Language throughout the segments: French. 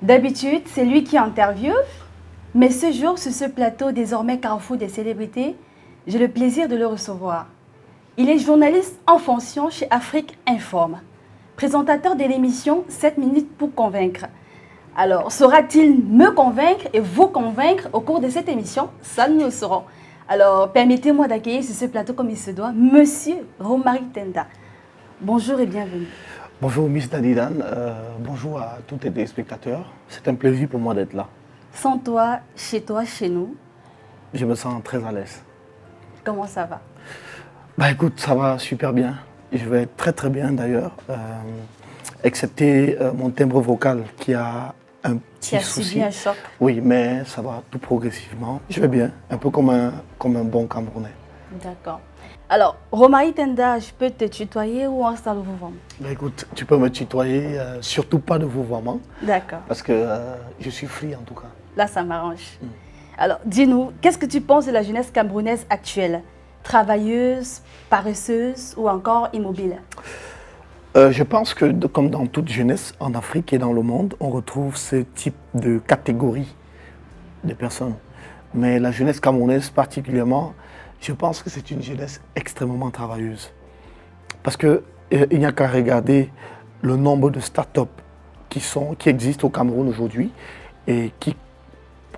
D'habitude, c'est lui qui interviewe, mais ce jour, sur ce plateau désormais carrefour des célébrités, j'ai le plaisir de le recevoir. Il est journaliste en fonction chez Afrique Informe, présentateur de l'émission 7 minutes pour convaincre. Alors, saura-t-il me convaincre et vous convaincre au cours de cette émission? Ça, nous le saurons. Alors, permettez-moi d'accueillir sur ce plateau comme il se doit, Monsieur Romary Tenda. Bonjour et bienvenue. Bonjour Miss Dadidan, bonjour à tous les téléspectateurs. C'est un plaisir pour moi d'être là. Sans toi, chez nous. Je me sens très à l'aise. Comment ça va? Bah écoute, ça va super bien. Je vais très bien d'ailleurs, excepté mon timbre vocal qui a un petit souci. Subi un choc. Oui, mais ça va tout progressivement. Je vais bien, un peu comme un bon Camerounais. D'accord. Alors, Romary Tenda, je peux te tutoyer ou on s'en vouvoiement? Bah écoute, tu peux me tutoyer, surtout pas de vouvoiement. D'accord. Parce que je suis free en tout cas. Là, ça m'arrange. Alors, dis-nous, qu'est-ce que tu penses de la jeunesse camerounaise actuelle? Travailleuse, paresseuse ou encore immobile? Je pense que, comme dans toute jeunesse en Afrique et dans le monde, on retrouve ce type de catégorie de personnes. Mais la jeunesse camerounaise particulièrement, je pense que c'est une jeunesse extrêmement travailleuse. Parce qu'il n'y a qu'à regarder le nombre de start-up qui existent au Cameroun aujourd'hui et qui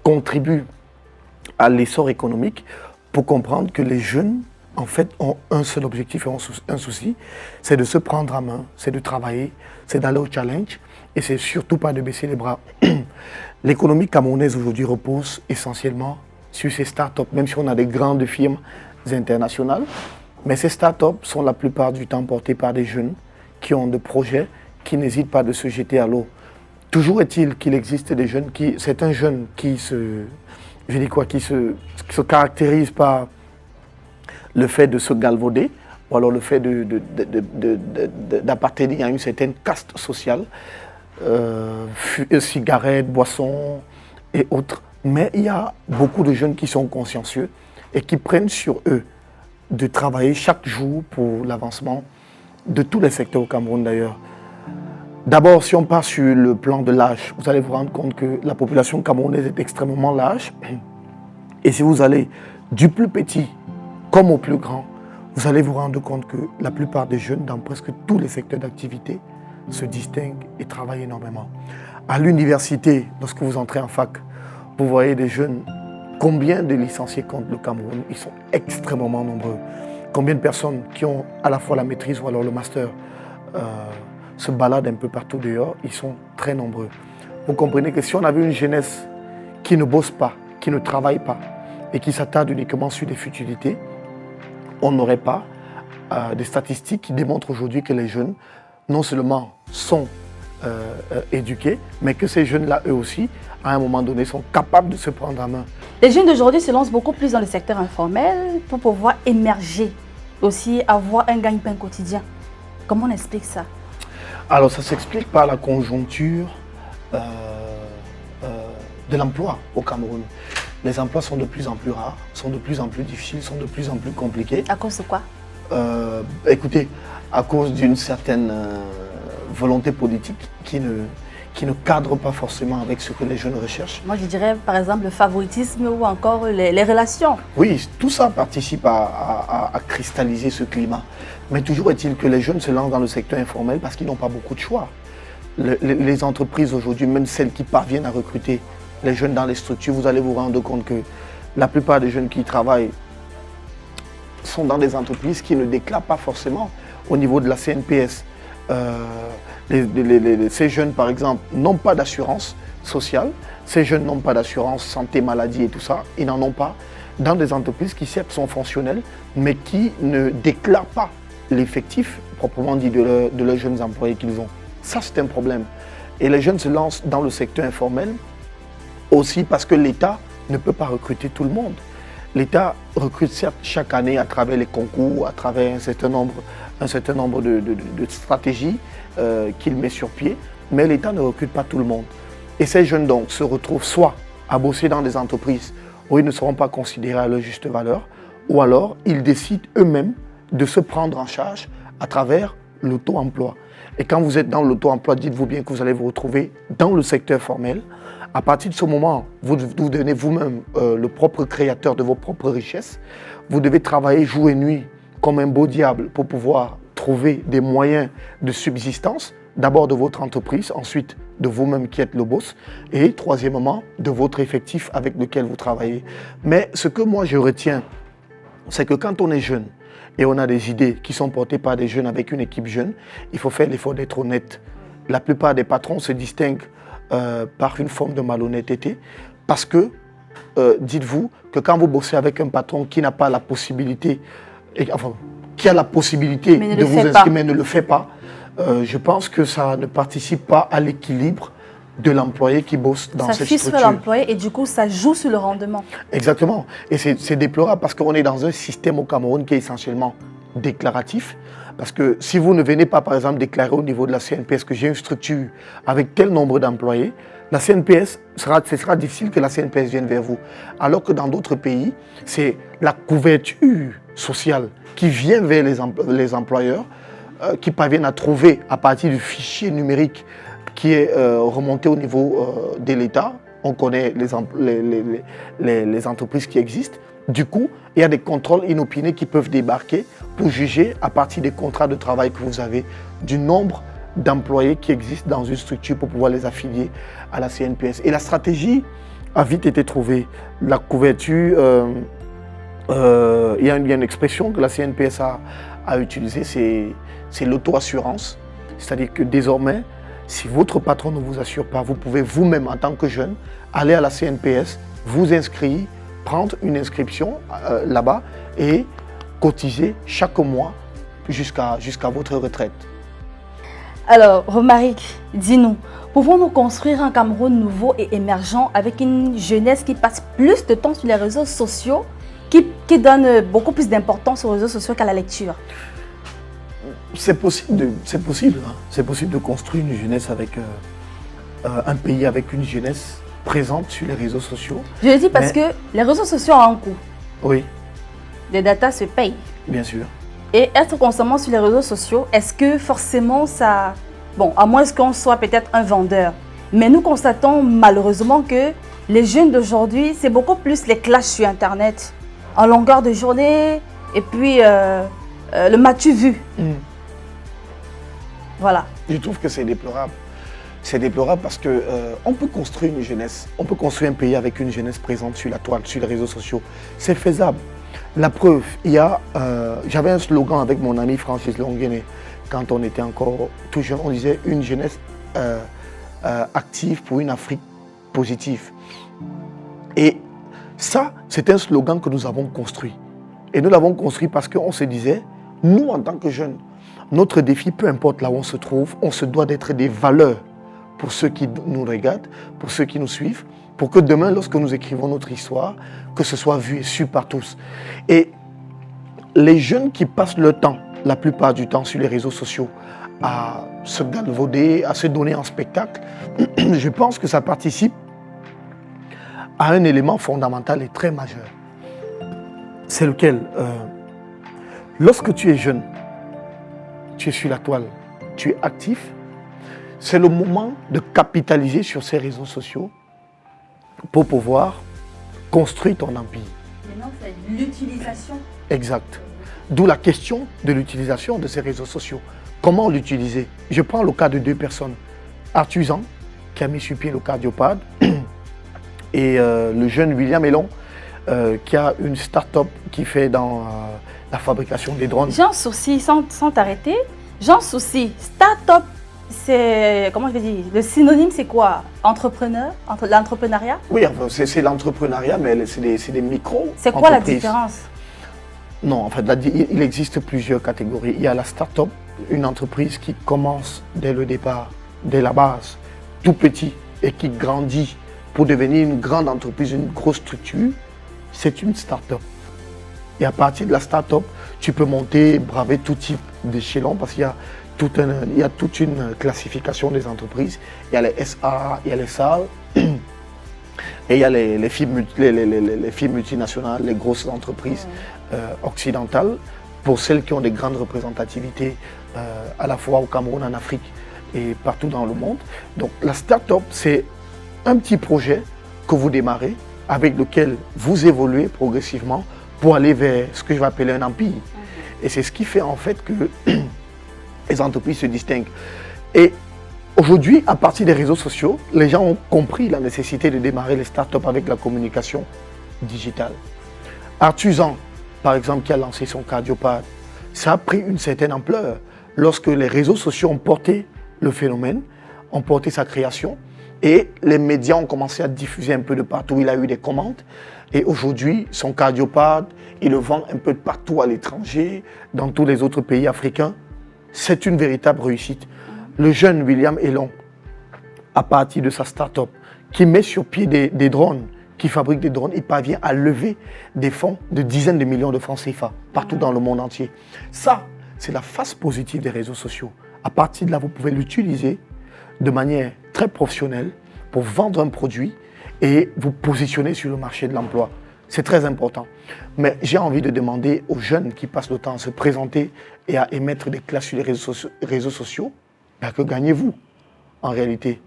contribuent à l'essor économique pour comprendre que les jeunes, en fait, ont un seul objectif et un souci, c'est de se prendre en main, c'est de travailler, c'est d'aller au challenge et c'est surtout pas de baisser les bras. L'économie camerounaise aujourd'hui repose essentiellement sur ces start-up, même si on a des grandes firmes internationales, mais ces start-up sont la plupart du temps portées par des jeunes qui ont des projets, qui n'hésitent pas de se jeter à l'eau. Toujours est-il qu'il existe des jeunes c'est un jeune qui se caractérise par le fait de se galvauder, ou alors le fait d'appartenir à une certaine caste sociale, cigarettes, boissons et autres. Mais il y a beaucoup de jeunes qui sont consciencieux et qui prennent sur eux de travailler chaque jour pour l'avancement de tous les secteurs au Cameroun d'ailleurs. D'abord, si on part sur le plan de l'âge, vous allez vous rendre compte que la population camerounaise est extrêmement large. Et si vous allez du plus petit comme au plus grand, vous allez vous rendre compte que la plupart des jeunes dans presque tous les secteurs d'activité se distinguent et travaillent énormément. À l'université, lorsque vous entrez en fac, vous voyez des jeunes. Combien de licenciés compte le Cameroun? Ils sont extrêmement nombreux. Combien de personnes qui ont à la fois la maîtrise ou alors le master se baladent un peu partout dehors? Ils sont très nombreux. Vous comprenez que si on avait une jeunesse qui ne bosse pas, qui ne travaille pas et qui s'attarde uniquement sur des futilités, on n'aurait pas des statistiques qui démontrent aujourd'hui que les jeunes, non seulement sont éduqués, mais que ces jeunes-là, eux aussi, à un moment donné, sont capables de se prendre en main. Les jeunes d'aujourd'hui se lancent beaucoup plus dans le secteur informel pour pouvoir émerger, aussi avoir un gagne-pain quotidien. Comment on explique ça? Alors, ça s'explique par la conjoncture de l'emploi au Cameroun. Les emplois sont de plus en plus rares, sont de plus en plus difficiles, sont de plus en plus compliqués. À cause de quoi? Écoutez, à cause d'une certaine volonté politique qui ne cadre pas forcément avec ce que les jeunes recherchent. Moi, je dirais par exemple le favoritisme ou encore les relations. Oui, tout ça participe à cristalliser ce climat. Mais toujours est-il que les jeunes se lancent dans le secteur informel parce qu'ils n'ont pas beaucoup de choix. Les entreprises aujourd'hui, même celles qui parviennent à recruter les jeunes dans les structures, vous allez vous rendre compte que la plupart des jeunes qui y travaillent sont dans des entreprises qui ne déclarent pas forcément au niveau de la CNPS. Ces jeunes, par exemple, n'ont pas d'assurance sociale. Ces jeunes n'ont pas d'assurance santé, maladie et tout ça. Ils n'en ont pas dans des entreprises qui, certes, sont fonctionnelles, mais qui ne déclarent pas l'effectif, proprement dit, de leurs jeunes employés qu'ils ont. Ça, c'est un problème. Et les jeunes se lancent dans le secteur informel aussi parce que l'État ne peut pas recruter tout le monde. L'État recrute certes chaque année à travers les concours, à travers un certain nombre de stratégies qu'il met sur pied, mais l'État ne recrute pas tout le monde. Et ces jeunes donc se retrouvent soit à bosser dans des entreprises où ils ne seront pas considérés à leur juste valeur, ou alors ils décident eux-mêmes de se prendre en charge à travers l'auto-emploi. Et quand vous êtes dans l'auto-emploi, dites-vous bien que vous allez vous retrouver dans le secteur formel. À partir de ce moment, vous devenez vous-même le propre créateur de vos propres richesses. Vous devez travailler jour et nuit comme un beau diable pour pouvoir trouver des moyens de subsistance. D'abord de votre entreprise, ensuite de vous-même qui êtes le boss, et troisièmement de votre effectif avec lequel vous travaillez. Mais ce que moi je retiens, c'est que quand on est jeune et on a des idées qui sont portées par des jeunes avec une équipe jeune, il faut faire l'effort d'être honnête. La plupart des patrons se distinguent par une forme de malhonnêteté parce que, dites-vous que quand vous bossez avec un patron qui n'a pas la possibilité, qui a la possibilité de vous inscrire mais ne le fait pas, je pense que ça ne participe pas à l'équilibre de l'employé qui bosse dans cette structure. Ça frustre l'employé et du coup, ça joue sur le rendement. Exactement. Et c'est déplorable parce qu'on est dans un système au Cameroun qui est essentiellement déclaratif. Parce que si vous ne venez pas, par exemple, déclarer au niveau de la CNPS que j'ai une structure avec tel nombre d'employés, la CNPS, ce sera difficile que la CNPS vienne vers vous. Alors que dans d'autres pays, c'est la couverture sociale qui vient vers les employeurs, qui parviennent à trouver à partir du fichier numérique qui est remonté au niveau de l'État. On connaît les entreprises qui existent. Du coup, il y a des contrôles inopinés qui peuvent débarquer pour juger à partir des contrats de travail que vous avez du nombre d'employés qui existent dans une structure pour pouvoir les affilier à la CNPS. Et la stratégie a vite été trouvée. La couverture, il y a une expression que la CNPS a utilisée, c'est l'auto-assurance. C'est-à-dire que désormais, si votre patron ne vous assure pas, vous pouvez vous-même, en tant que jeune, aller à la CNPS, vous inscrire, prendre une inscription là-bas et cotiser chaque mois jusqu'à votre retraite. Alors, Romaric, dis-nous, pouvons-nous construire un Cameroun nouveau et émergent avec une jeunesse qui passe plus de temps sur les réseaux sociaux, qui donne beaucoup plus d'importance aux réseaux sociaux qu'à la lecture? C'est possible, de construire une jeunesse avec un pays avec une jeunesse présente sur les réseaux sociaux. Je le dis parce que les réseaux sociaux ont un coût. Oui. Les datas se payent. Bien sûr. Et être constamment sur les réseaux sociaux, est-ce que forcément ça... Bon, à moins qu'on soit peut-être un vendeur. Mais nous constatons malheureusement que les jeunes d'aujourd'hui, c'est beaucoup plus les clashs sur Internet, en longueur de journée, et puis le m'as-tu vu. Voilà. Je trouve que c'est déplorable. C'est déplorable parce qu'on peut construire une jeunesse, on peut construire un pays avec une jeunesse présente sur la toile, sur les réseaux sociaux. C'est faisable. La preuve, j'avais un slogan avec mon ami Francis Longuené, quand on était encore tout jeune, on disait une jeunesse active pour une Afrique positive. Et ça, c'est un slogan que nous avons construit. Et nous l'avons construit parce qu'on se disait, nous en tant que jeunes, notre défi, peu importe là où on se trouve, on se doit d'être des valeurs pour ceux qui nous regardent, pour ceux qui nous suivent, pour que demain, lorsque nous écrivons notre histoire, que ce soit vu et su par tous. Et les jeunes qui passent leur temps, la plupart du temps sur les réseaux sociaux, à se galvauder, à se donner en spectacle, je pense que ça participe à un élément fondamental et très majeur. C'est lequel lorsque tu es jeune, tu es sur la toile, tu es actif, c'est le moment de capitaliser sur ces réseaux sociaux pour pouvoir construire ton empire. Maintenant, c'est l'utilisation. Exact. D'où la question de l'utilisation de ces réseaux sociaux. Comment l'utiliser? Je prends le cas de deux personnes. Artusan, qui a mis sur pied le cardiopad, et le jeune William Elon, qui a une start-up qui fait dans la fabrication des drones. J'ai un souci, sans t'arrêter, j'ai un souci. Start-up, c'est, comment je vais dire, le synonyme c'est quoi? Entrepreneur, l'entrepreneuriat? Oui, c'est l'entrepreneuriat, mais c'est des micro-entreprises. C'est quoi la différence? Non, en fait, il existe plusieurs catégories. Il y a la start-up, une entreprise qui commence dès le départ, dès la base, tout petit, et qui grandit pour devenir une grande entreprise, une grosse structure. C'est une start-up. Et à partir de la start-up, tu peux monter, braver tout type d'échelon parce qu'il y a toute une classification des entreprises. Il y a les SA, il y a les SAL, et il y a les firmes multinationales, les grosses entreprises occidentales. pour celles qui ont des grandes représentativités à la fois au Cameroun, en Afrique et partout dans le monde. Donc la start-up, c'est un petit projet que vous démarrez, avec lequel vous évoluez progressivement pour aller vers ce que je vais appeler un empire. Et c'est ce qui fait en fait que les entreprises se distinguent. Et aujourd'hui, à partir des réseaux sociaux, les gens ont compris la nécessité de démarrer les startups avec la communication digitale. Artusan, par exemple, qui a lancé son cardiopad, ça a pris une certaine ampleur lorsque les réseaux sociaux ont porté le phénomène, ont porté sa création, et les médias ont commencé à diffuser un peu de partout. Il a eu des commandes, et aujourd'hui, son cardiopad, il le vend un peu de partout à l'étranger, dans tous les autres pays africains. C'est une véritable réussite. Le jeune William Elon, à partir de sa start-up, qui met sur pied des drones, qui fabrique des drones, il parvient à lever des fonds de dizaines de millions de francs CFA partout dans le monde entier. Ça, c'est la face positive des réseaux sociaux. À partir de là, vous pouvez l'utiliser de manière très professionnelle pour vendre un produit et vous positionner sur le marché de l'emploi. C'est très important. Mais j'ai envie de demander aux jeunes qui passent le temps à se présenter et à émettre des classes sur les réseaux sociaux, ben que gagnez-vous en réalité?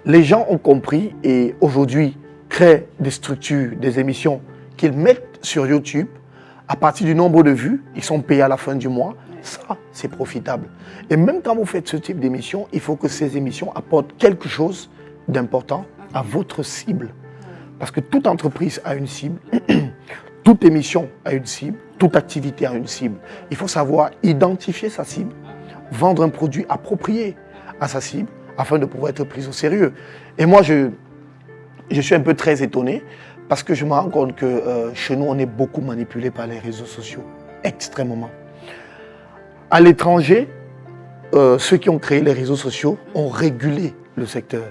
Les gens ont compris et aujourd'hui créent des structures, des émissions qu'ils mettent sur YouTube. À partir du nombre de vues, ils sont payés à la fin du mois. Ça, c'est profitable. Et même quand vous faites ce type d'émission, il faut que ces émissions apportent quelque chose d'important à votre cible. Parce que toute entreprise a une cible, toute émission a une cible, toute activité a une cible. Il faut savoir identifier sa cible, vendre un produit approprié à sa cible afin de pouvoir être pris au sérieux. Et moi, je suis un peu très étonné parce que je me rends compte que chez nous, on est beaucoup manipulé par les réseaux sociaux, extrêmement. À l'étranger, ceux qui ont créé les réseaux sociaux ont régulé le secteur.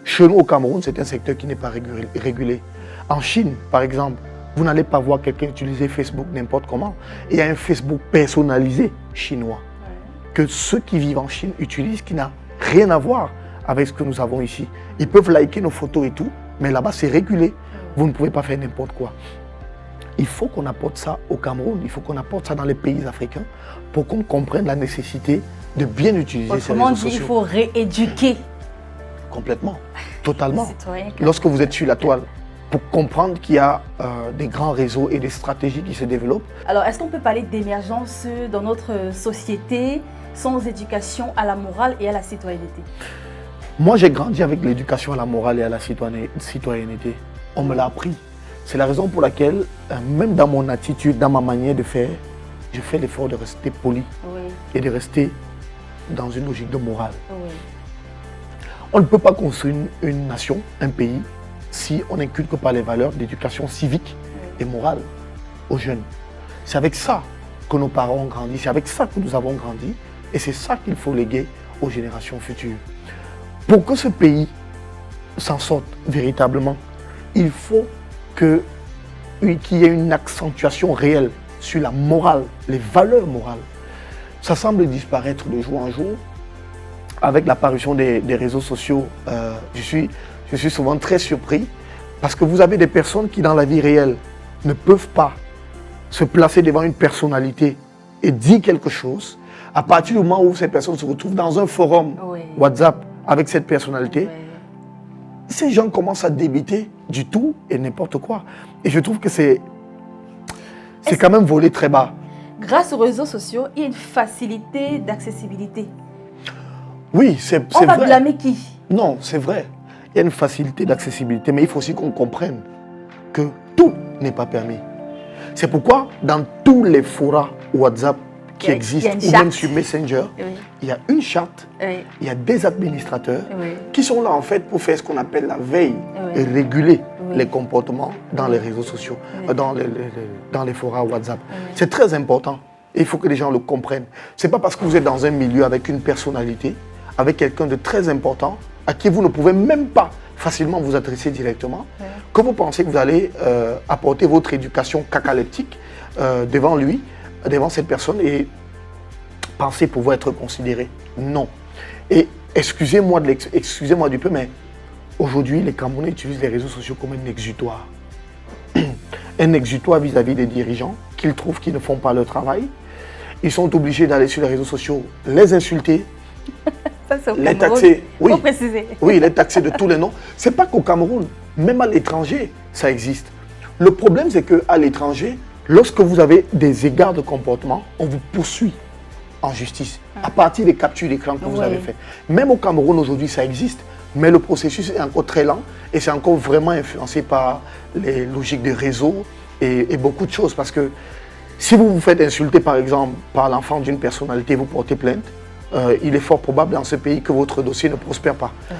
Chez nous, au Cameroun, c'est un secteur qui n'est pas régulé. En Chine, par exemple, vous n'allez pas voir quelqu'un utiliser Facebook n'importe comment. Il y a un Facebook personnalisé chinois que ceux qui vivent en Chine utilisent, qui n'a rien à voir avec ce que nous avons ici. Ils peuvent liker nos photos et tout, mais là-bas, c'est régulé. Vous ne pouvez pas faire n'importe quoi. Il faut qu'on apporte ça au Cameroun, il faut qu'on apporte ça dans les pays africains pour qu'on comprenne la nécessité de bien utiliser ces réseaux sociaux. Il faut rééduquer. Complètement, totalement. Lorsque vous êtes sur la toile, pour comprendre qu'il y a des grands réseaux et des stratégies qui se développent. Alors, est-ce qu'on peut parler d'émergence dans notre société sans éducation à la morale et à la citoyenneté? Moi, j'ai grandi avec l'éducation à la morale et à la citoyenneté. On me l'a appris. C'est la raison pour laquelle, même dans mon attitude, dans ma manière de faire, je fais l'effort de rester poli et de rester dans une logique de morale. On ne peut pas construire une nation, un pays, si on n'inculque pas les valeurs d'éducation civique et morale aux jeunes. C'est avec ça que nos parents ont grandi, c'est avec ça que nous avons grandi, et c'est ça qu'il faut léguer aux générations futures. Pour que ce pays s'en sorte véritablement, il faut qu'il y ait une accentuation réelle sur la morale, les valeurs morales. Ça semble disparaître de jour en jour. Avec l'apparition des réseaux sociaux, je suis souvent très surpris parce que vous avez des personnes qui, dans la vie réelle, ne peuvent pas se placer devant une personnalité et dire quelque chose. À partir du moment où ces personnes se retrouvent dans un forum WhatsApp avec cette personnalité, ces gens commencent à débiter du tout et n'importe quoi. Et je trouve que c'est quand même volé très bas. Grâce aux réseaux sociaux, il y a une facilité d'accessibilité. Oui, c'est vrai. On va blâmer qui? Non, c'est vrai. Il y a une facilité d'accessibilité, mais il faut aussi qu'on comprenne que tout n'est pas permis. C'est pourquoi dans tous les forums WhatsApp qui existent, ou même sur Messenger, il y a une charte, il y a des administrateurs qui sont là en fait pour faire ce qu'on appelle la veille et réguler les comportements dans les réseaux sociaux, dans les forums WhatsApp. C'est très important et il faut que les gens le comprennent. Ce n'est pas parce que vous êtes dans un milieu avec une personnalité, avec quelqu'un de très important, à qui vous ne pouvez même pas facilement vous adresser directement, que vous pensez que vous allez apporter votre éducation cacaleptique devant lui, devant cette personne et penser pouvoir être considéré. Non. Et excusez-moi du peu, mais aujourd'hui, les Camerounais utilisent les réseaux sociaux comme un exutoire. Un exutoire vis-à-vis des dirigeants, qu'ils trouvent qu'ils ne font pas leur travail. Ils sont obligés d'aller sur les réseaux sociaux, les insulter, Ça, c'est au les Cameroun. taxer. Oui, Faut préciser. oui, les taxer de tous les noms. Ce n'est pas qu'au Cameroun, même à l'étranger, ça existe. Le problème, c'est qu'à l'étranger, lorsque vous avez des égards de comportement, on vous poursuit en justice à partir des captures d'écran que vous avez fait. Même au Cameroun, aujourd'hui, ça existe, mais le processus est encore très lent et c'est encore vraiment influencé par les logiques de réseau et beaucoup de choses. Parce que si vous vous faites insulter, par exemple, par l'enfant d'une personnalité, vous portez plainte, il est fort probable dans ce pays que votre dossier ne prospère pas. Ouais.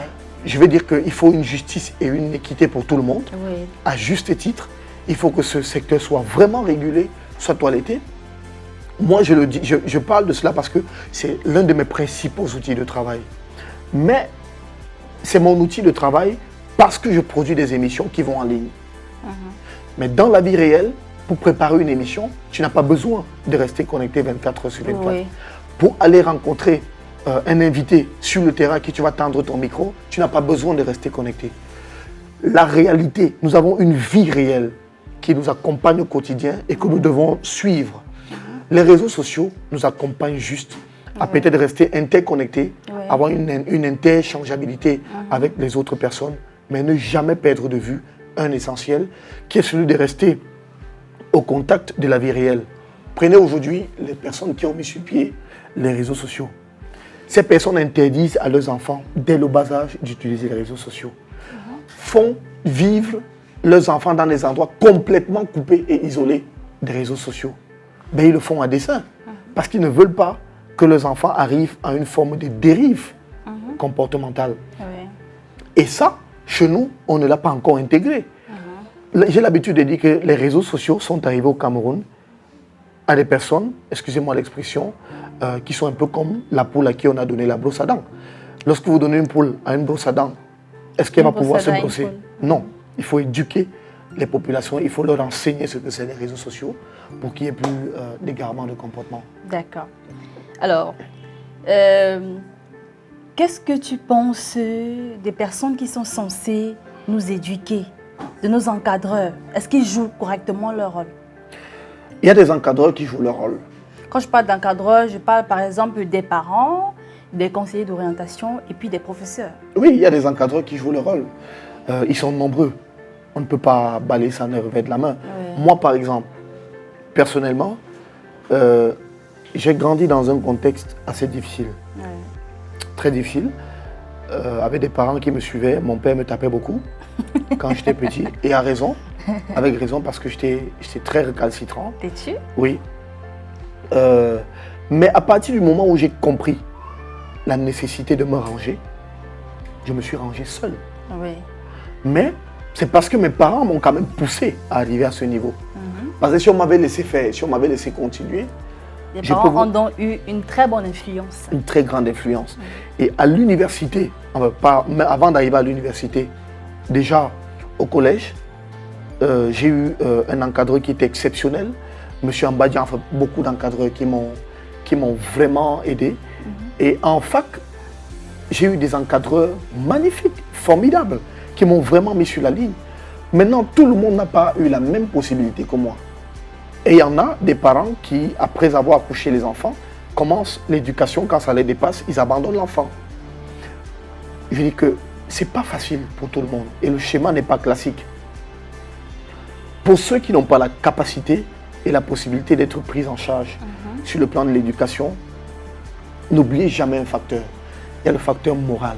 Je veux dire qu'il faut une justice et une équité pour tout le monde, Oui. à juste titre. Il faut que ce secteur soit vraiment régulé, soit toiletté. Moi, je le dis, je parle de cela parce que c'est l'un de mes principaux outils de travail. Mais c'est mon outil de travail parce que je produis des émissions qui vont en ligne. Mais dans la vie réelle, pour préparer une émission, tu n'as pas besoin de rester connecté 24 heures sur 24. Oui. Pour aller rencontrer un invité sur le terrain à qui tu vas tendre ton micro, tu n'as pas besoin de rester connecté. La réalité, nous avons une vie réelle qui nous accompagne au quotidien et que nous devons suivre. Les réseaux sociaux nous accompagnent juste à peut-être rester interconnectés, avoir une interchangeabilité avec les autres personnes, mais ne jamais perdre de vue un essentiel qui est celui de rester au contact de la vie réelle. Prenez aujourd'hui les personnes qui ont mis sur pied les réseaux sociaux. Ces personnes interdisent à leurs enfants, dès le bas âge, d'utiliser les réseaux sociaux. Font vivre leurs enfants dans des endroits complètement coupés et isolés des réseaux sociaux. Mais ils le font à dessein, parce qu'ils ne veulent pas que leurs enfants arrivent à une forme de dérive comportementale. Oui. Et ça, chez nous, on ne l'a pas encore intégré. J'ai l'habitude de dire que les réseaux sociaux sont arrivés au Cameroun à des personnes, excusez-moi l'expression, qui sont un peu comme la poule à qui on a donné la brosse à dents. Lorsque vous donnez une poule à une brosse à dents, est-ce qu'elle va pouvoir se brosser? Non. Il faut éduquer les populations, il faut leur enseigner ce que c'est les réseaux sociaux pour qu'il n'y ait plus d'égarement de comportement. D'accord. Alors, qu'est-ce que tu penses des personnes qui sont censées nous éduquer, de nos encadreurs? Est-ce qu'ils jouent correctement leur rôle? Il y a des encadreurs qui jouent leur rôle. Quand je parle d'encadreurs, je parle par exemple des parents, des conseillers d'orientation et puis des professeurs. Oui, il y a des encadreurs qui jouent leur rôle. Ils sont nombreux. On ne peut pas balayer ça d'un revers de la main. Oui. Moi, par exemple, personnellement, j'ai grandi dans un contexte assez difficile. Oui. Très difficile. Avec des parents qui me suivaient. Mon père me tapait beaucoup quand j'étais petit. Et à raison. Avec raison parce que j'étais très récalcitrant. T'es-tu? Oui. Mais à partir du moment où j'ai compris la nécessité de me ranger, je me suis rangé seul. Oui. Mais c'est parce que mes parents m'ont quand même poussé à arriver à ce niveau. Parce que si on m'avait laissé faire, si on m'avait laissé continuer, Les je parents peux ont donc eu une très bonne influence. une très grande influence. Et à l'université, mais avant d'arriver à l'université, déjà au collège, j'ai eu un encadreur qui était exceptionnel. Monsieur Ambadji, enfin beaucoup d'encadreurs qui m'ont vraiment aidé. Et en fac, j'ai eu des encadreurs magnifiques, formidables, qui m'ont vraiment mis sur la ligne. Maintenant, tout le monde n'a pas eu la même possibilité que moi. Et il y en a des parents qui, après avoir accouché les enfants, commencent l'éducation, quand ça les dépasse, ils abandonnent l'enfant. Je dis que ce n'est pas facile pour tout le monde. Et le schéma n'est pas classique. Pour ceux qui n'ont pas la capacité et la possibilité d'être pris en charge sur le plan de l'éducation, n'oubliez jamais un facteur. Il y a le facteur moral.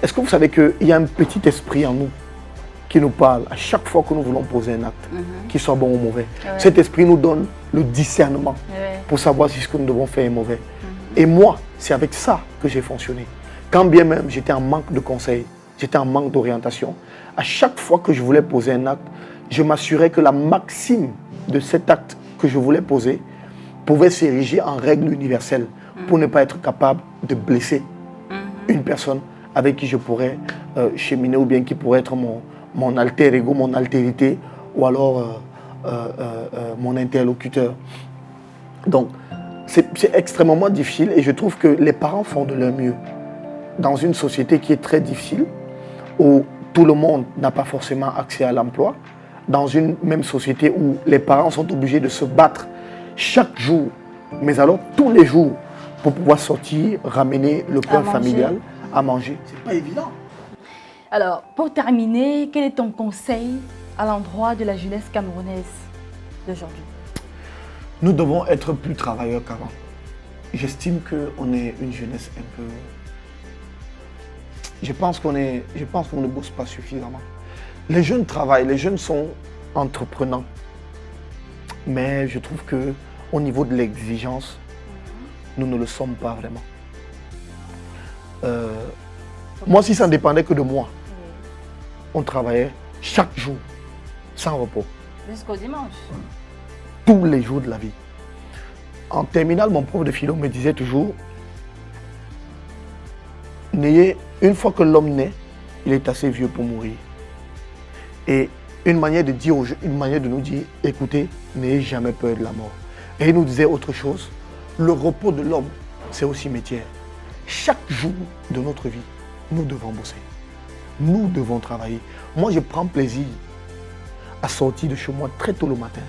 Est-ce que vous savez qu'il y a un petit esprit en nous qui nous parle à chaque fois que nous voulons poser un acte, qu'il soit bon ou mauvais. Cet esprit nous donne le discernement pour savoir si ce que nous devons faire est mauvais. Et moi, c'est avec ça que j'ai fonctionné. Quand bien même j'étais en manque de conseils, j'étais en manque d'orientation, à chaque fois que je voulais poser un acte, je m'assurais que la maxime de cet acte que je voulais poser pouvait s'ériger en règle universelle pour ne pas être capable de blesser une personne avec qui je pourrais cheminer ou bien qui pourrait être mon alter ego, mon altérité ou alors mon interlocuteur. Donc, c'est extrêmement difficile et je trouve que les parents font de leur mieux. Dans une société qui est très difficile, où tout le monde n'a pas forcément accès à l'emploi, dans une même société où les parents sont obligés de se battre chaque jour, mais alors tous les jours, pour pouvoir sortir, ramener le pain familial à manger. C'est pas évident. Alors, pour terminer, quel est ton conseil à l'endroit de la jeunesse camerounaise d'aujourd'hui? Nous devons être plus travailleurs qu'avant. J'estime qu'on est une jeunesse un peu... Je pense qu'on ne bosse pas suffisamment. Les jeunes travaillent, les jeunes sont entreprenants. Mais je trouve qu'au niveau de l'exigence, nous ne le sommes pas vraiment. Moi, si ça ne dépendait que de moi, on travaillait chaque jour, sans repos. Jusqu'au dimanche. Tous les jours de la vie. En terminale, mon prof de philo me disait toujours, une fois que l'homme naît, il est assez vieux pour mourir. Et une manière de nous dire, écoutez, n'ayez jamais peur de la mort. Et il nous disait autre chose, le repos de l'homme, c'est au cimetière. Chaque jour de notre vie, nous devons bosser. Nous devons travailler. Moi, je prends plaisir à sortir de chez moi très tôt le matin.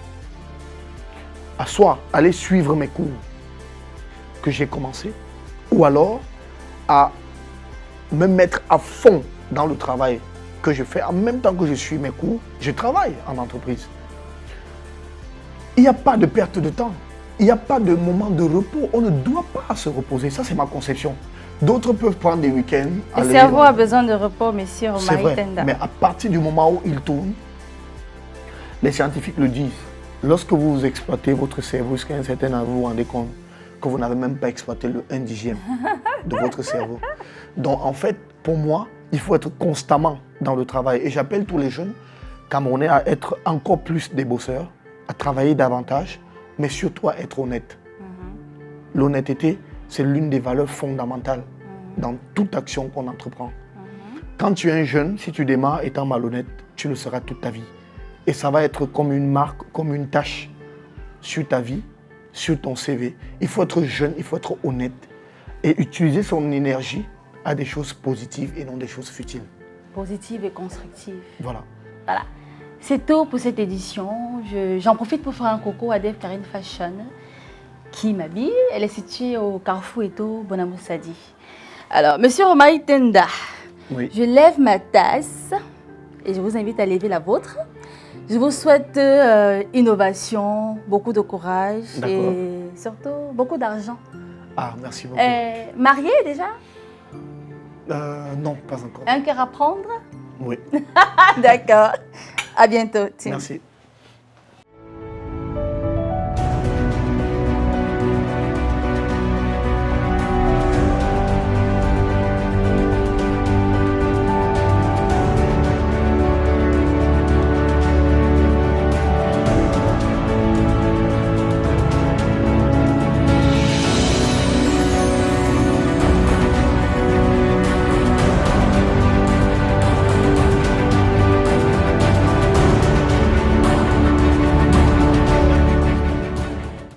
À soit aller suivre mes cours que j'ai commencé, ou alors à me mettre à fond dans le travail que je fais. En même temps que je suis mes cours, je travaille en entreprise. Il n'y a pas de perte de temps. Il n'y a pas de moment de repos. On ne doit pas se reposer. Ça, c'est ma conception. D'autres peuvent prendre des week-ends. Le cerveau a besoin de repos, monsieur Romari Tenda. Mais à partir du moment où il tourne, les scientifiques le disent. Lorsque vous exploitez votre cerveau, jusqu'à un certain âge, vous vous rendez compte que vous n'avez même pas exploité le 1/10 de votre cerveau. Donc en fait, pour moi, il faut être constamment dans le travail. Et j'appelle tous les jeunes Camerounais à être encore plus des bosseurs, à travailler davantage, mais surtout à être honnête. L'honnêteté, c'est l'une des valeurs fondamentales dans toute action qu'on entreprend. Quand tu es un jeune, si tu démarres étant malhonnête, tu le seras toute ta vie. Et ça va être comme une marque, comme une tache sur ta vie, sur ton CV. Il faut être jeune, il faut être honnête et utiliser son énergie à des choses positives et non des choses futiles. Positives et constructives. Voilà. Voilà. C'est tout pour cette édition. J'en profite pour faire un coucou à Dave Karine Fashion qui m'habille. Elle est située au Carrefour Eto Bonamoussadi. Alors, monsieur Romari Tenda, oui. Je lève ma tasse et je vous invite à lever la vôtre. Je vous souhaite innovation, beaucoup de courage et surtout beaucoup d'argent. Ah, merci beaucoup. Marié déjà? Non, pas encore. Un cœur à prendre? Oui. D'accord. À bientôt. Merci.